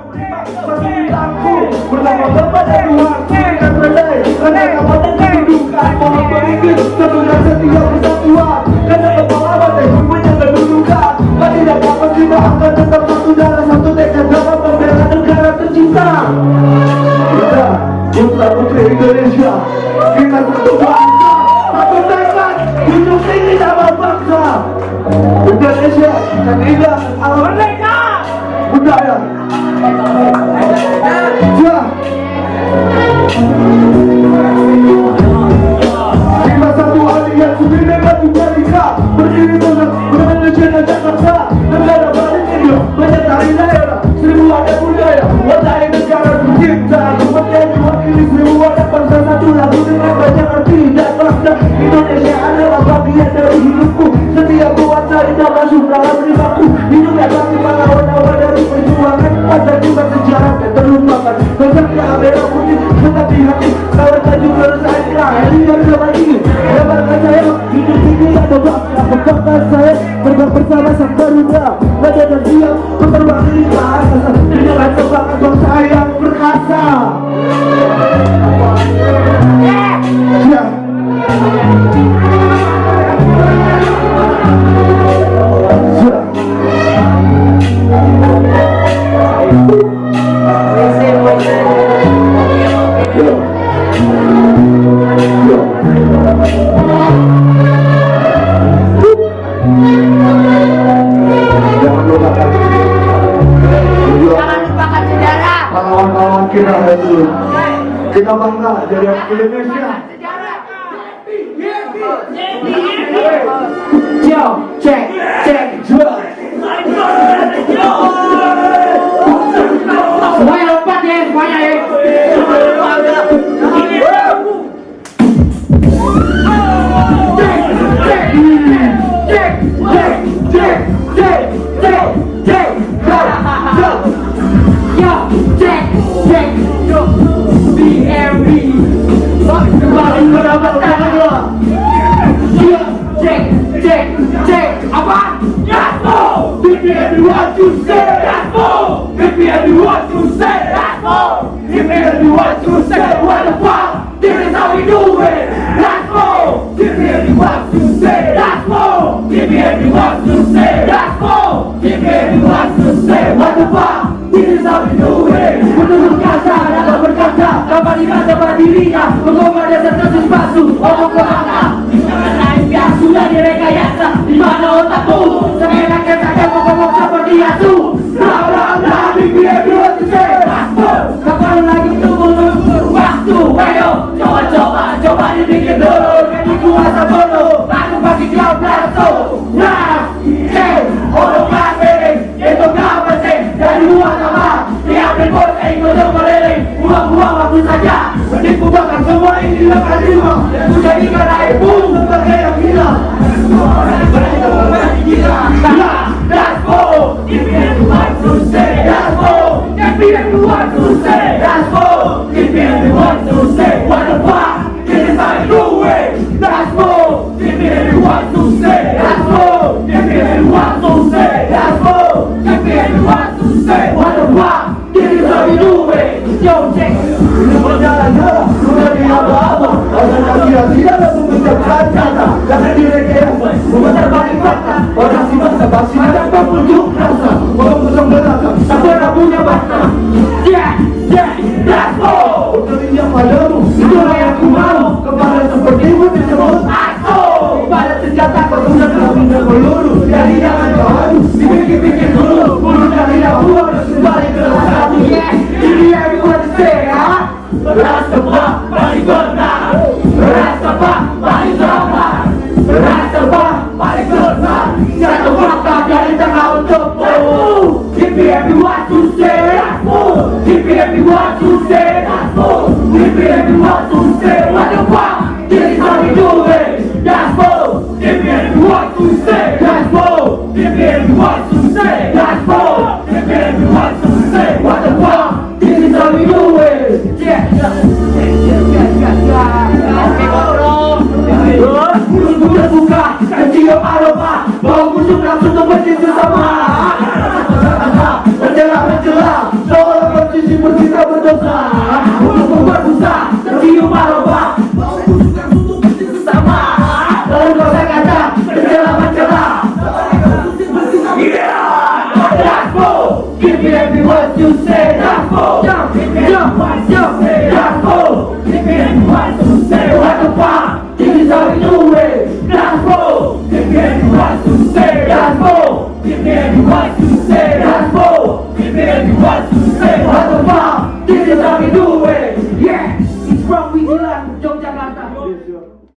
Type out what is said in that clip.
satu bintangku bernama Bapa dan Tuhan berikan relay karena kapan kedudukan mohon berikan keturunan setia persatuan karena kepala dan punya kedudukan dan tidak dapat kita akan tetap satu darah satu tekad dalam membela negara tercinta kita putra putri Indonesia kita satu bangsa satu tekad hidup tinggi nama bangsa Indonesia dan indah alam merdeka budaya lima satu alias Bineka Tunggal Ika berdiri tegak bermanajemen Jakarta negara balik Indo menyertai daerah seribu ada budaya wadai negara tercipta kemudian diwakili seribu ada bangsa satu lagu dengan banyak arti dan makna Indonesia adalah bagian dari hidupku setiap buat dari masuk dalam ribaku hidup dapat dipahlawan awal dari perjuangan pada juga sejarah dan terlupakan kesannya merah putih tetap di hati kalau baju selesai terakhir yang kembali hebatkan saya hidup ini ada bangsa kebanggaan saya terbang bersama sang garuda nada dan diam menerbang di bahasa dengan kebanggaan bangsa yang perkasa kita bangga dari Indonesia. Yo, cek, jual. Semuanya lompat ya, semuanya ya. Dirinya mengubah dasar kasus palsu omong kelana sudah direkayasa di mana otakku seenaknya saja ngomong seperti asu bla bikin dua susah kapan lagi tunggu waktu ayo coba dibikin dulu jadi kuasa bodoh lalu bagi jawab langsung orang kafir itu gak penting dari luar nama diambil bos ikut keliling buang-buang waktu saja menipu bakar semua ini lepas lima sudah ikan air pun sebagai yang gila that's all give me everyone to say that's all give me everyone to say that's all give me everyone to say what the fuck this is how you do it that's all give me everyone to say that's all give me everyone to say that's all give me everyone to say what the fuck this is how you do it yo check berjalan-jalan sudah di aba-aba orang kira-kira dan mengucapkan kata jangan direkayasa memutar balik fakta orang si basa-basi ada pengunjuk rasa orang kosong belakang tak pernah punya fakta that's all berinya padamu itulah yang ku mau kepada sepertimu disebut aso pada senjata kau sudah terlalu peluru jadi jangan kau adu dipikir-pikir dulu mulut dan lidah buang dan kembali ke dalam satu ini yang dibuat sehat rasa pak paling benar rasa pak paling benar rasa pak paling benar satu fakta dari tengah untukmu give me everyone to say give me everyone to say give me everyone to say what the fuck this is how we do it that's all give me everyone to say that's all give me everyone to say that's all give me everyone to say what the fuck this is how we do it mulut terbuka dan cium aroma bau busuk langsung membenci sesama mencela Mencela-mencela. Yeah, Daspo, give me every word you say. Daspo, jump, jump, jump. Daspo, give me every word you say. What the fuck? This is how we do it. Daspo, give me every word you say. Daspo, give me every word you say. Daspo, give me every word you say. What the fuck?